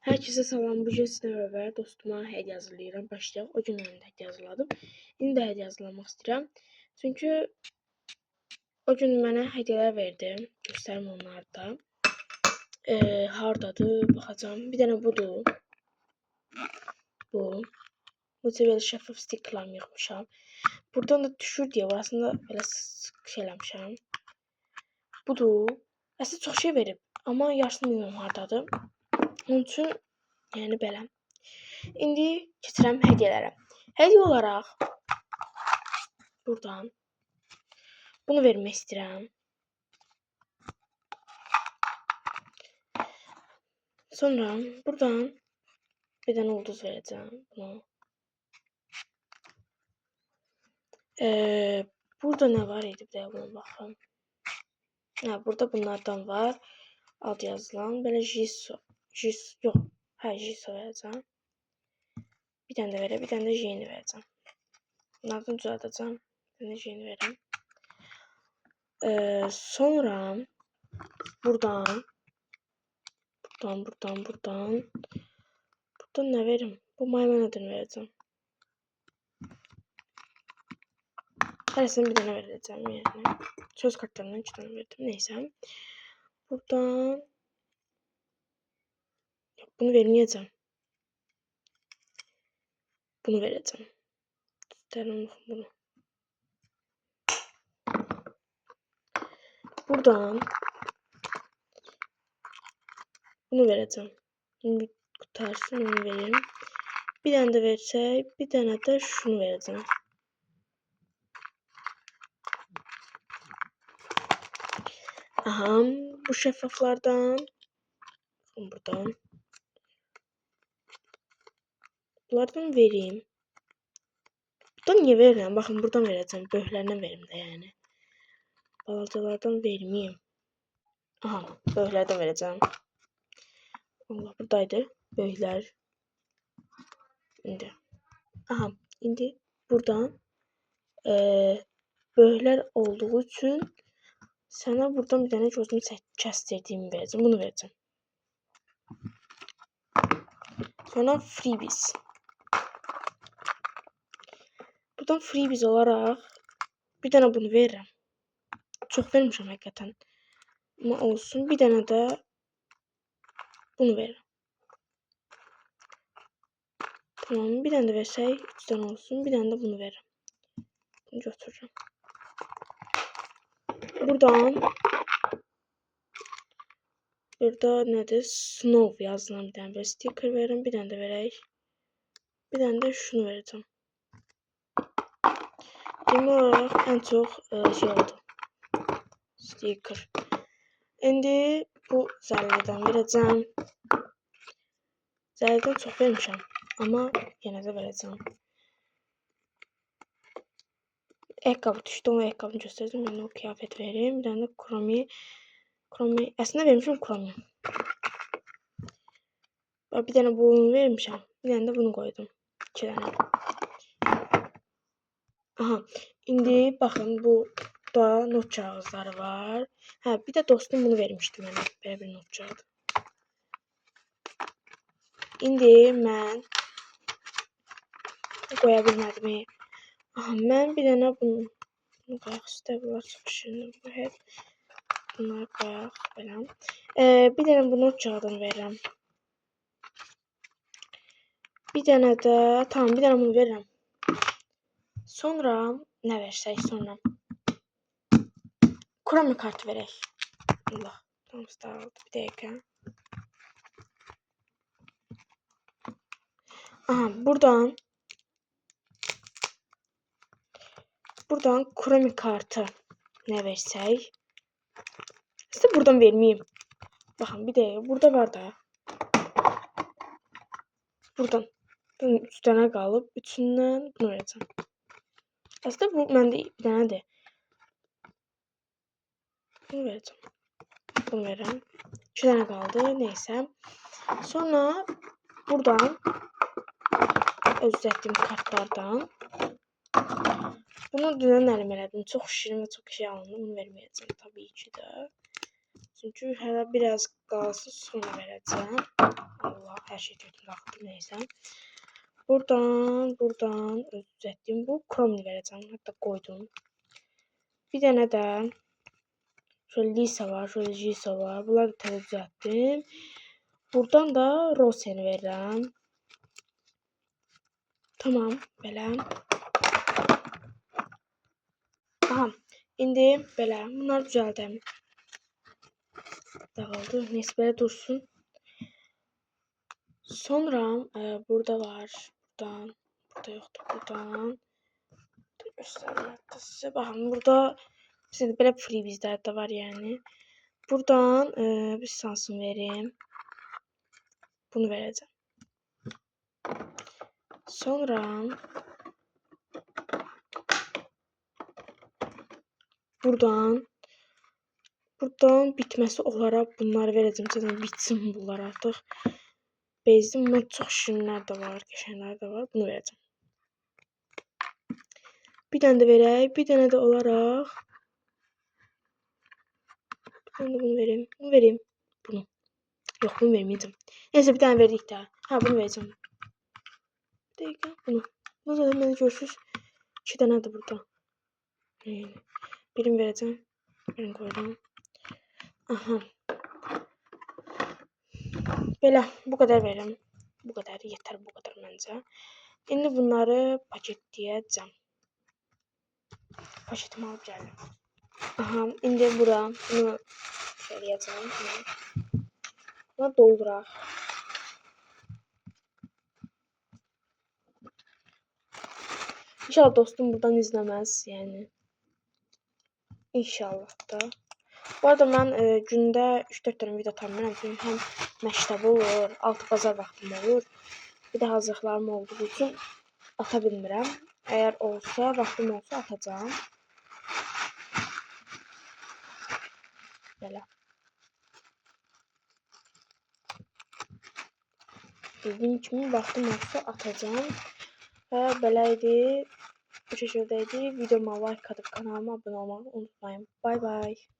Herkese salam. Bu gün sizə beraber dostuma hediye hazırlayıram. Başlayaq. O gün mən də hediye hazırladım. İndi də hediye hazırlamaq istəyirəm. Çünki o gün mənə hediyelər verdi. Göstərim onları da. Hardadır? Baxacağım. Bir dənə budur. Bu. Bu belə şəffaf stickerlarımı yığmışam. Buradan da düşür deyə burasında belə şey eləmişəm. Budur. Əslində çox şey verib. Amma yaşını bilmirəm hardadır. Onun üçün yəni belə. İndi keçirəm hədiyələrə. Hediye olaraq buradan bunu vermək istəyirəm. Sonra buradan bir dənə ulduz verəcəm buna. Burada nə var idi? Bir də buna baxım. Burada bunlardan var. Ad yazılan belə Jiso verəcəm. Bir dənə də verəm, bir dənə də Jeni verəcəm. Bunlardan düzəldəcəm. Bir dənə Jeni verəm. Sonra buradan nə verim? Bu maymun adını verəcəm. Hərəsini bir dənə verəcəm yəni. Söz kartlarından 2 dənə verdim. Neysə. Buradan bunu verməyəcəm. Bunu verəcəm. Tutarım bunu. Buradan bunu verəcəm. Şimdi qutarsın onu verim. Bir dənə də versək, bir dənə də şunu verəcəm. Aha, bu şəffaflardan buradan bunlardan vereyim. Buradan niyə verirəm? Baxın, buradan verəcəm. Böyüklərindən verim də yəni. Balacalardan verməyim. Aha, böyüklərdən verəcəm. Allah, buradaydı. Böyüklər. İndi. Aha, indi buradan böyüklər olduğu üçün sənə buradan bir dənə gözünü kəsdirdiyimi verəcəm. Bunu verəcəm. Sonra freebies. Buradan freebies olaraq bir dənə bunu verirəm. Çox vermişəm həqiqətən. Amma olsun. Bir dənə də bunu verirəm. Tamam. Bir dənə də versək 3 dənə olsun. Bir dənə də bunu verirəm. Bunu götürürəm. Buradan burada nədir? Snow yazılan bir dənə sticker verirəm. Bir dənə də verək. Bir dənə də şunu verəcəm. Demək olaraq ən çox şey oldu. Sticker. İndi bu zərbədən verəcəm. Zərbədən çox vermişəm. Amma yenə də verəcəm. Ayaqqabı düşdü. Onun ayaqqabını göstərəcəm. Mən o kıyafet verim. Bir dənə də kromi. Əslində vermişəm kromi. Bir dənə bunu vermişəm. Bir dənə də bunu qoydum. 2 dənə. Aha. İndi baxın, bu da not kağızları var. Hə, bir də dostum bunu vermişdi mənə. Belə bir not kağıdı. İndi mən qoya bilmədim. Aha, mən bir dənə bunu qoyaq üstə. Bunlar çox şirin. Bunları qoyaq belə. Bir dənə bu not kağıdını verirəm. Bir dənə də, tamam, bir dənə bunu verirəm. Sonra nə versək sonra? Kurami kartı verək. Allah, tamam, start. Bir dəqiqə. Aha, buradan Kurami kartı nə versək? İşte buradan verməyim. Baxın, bir dəqiqə, burada var da. Buradan 3 dənə qalıb, üçündən bunu verəcəm. Aslında bu məndə bir dənədir. Bunu verəcəm. Bunu verirəm. 2 dənə qaldı, neysə. Sonra buradan öz düzəltdiyim kartlardan bunu dünən əlim elədim. Çox şirin və çox şey alındı. Bunu verməyəcəm tabii ki də. Çünki hələ biraz qalsın, sonra verəcəm. Allah, hər şey götürdüm daxildim neysə. Buradan öz düzəltdim. Bu Chrome verəcəm. Hətta qoydum. Bir dənə də şöyle Lisa var, şöyle Jisa var. Bunları da təzə düzəltdim. Buradan da Rosen verirəm. Tamam, belə. Aha, indi belə. Bunları düzəldim. Dağıldı. Neyse belə dursun. Sonra burada var. Burada yoxdur. Buradan. Göstərməkdə sizə. Baxın, burada sizə belə freebie'lər də var yəni. Buradan bir sansın verim. Bunu verəcəm. Sonra buradan bitməsi olaraq bunları verəcəm. Zaten bitsin bunlar artıq. Bezdim. Bunlar çox şirinlər də var, qəşənglər də var. Bunu verəcəm. Bir dənə də verək. Bir dənə də olaraq bunu vereyim. Bunu vereyim. Bunu. Yox, bunu verməyəcəm. Neyse bir dənə verdik də. Ha, bunu verəcəm. Bir dəqiqə, bunu. Bunu zaten beni görürsünüz. 2 dənədir burada. Birini verəcəm. Birini qoydum. Aha. Belə, bu qədər verim. Bu qədər, yetər bu qədər məncə. İndi bunları paketləyəcəm. Paşetimi alıp geldim. Aha, indi bura bunu şöyle yazalım. Buna doldurak. İnşallah dostum buradan izlemez yani. İnşallah da. Bu arada ben gündə 3-4 dənə video atamıram. Çünki həm məktəb olur, altı bazar vaxtım olur. Bir də hazırlıqlarım olduğu üçün ata bilmirəm. Eğer olsa, vaxtım olsa atacağım. Belə. Dediyim kimi vaxtım olsa atacağım. Və belə idi. Bu şəkildəydi. Videoma like atıp kanalıma abone olmayı unutmayın. Bay bay.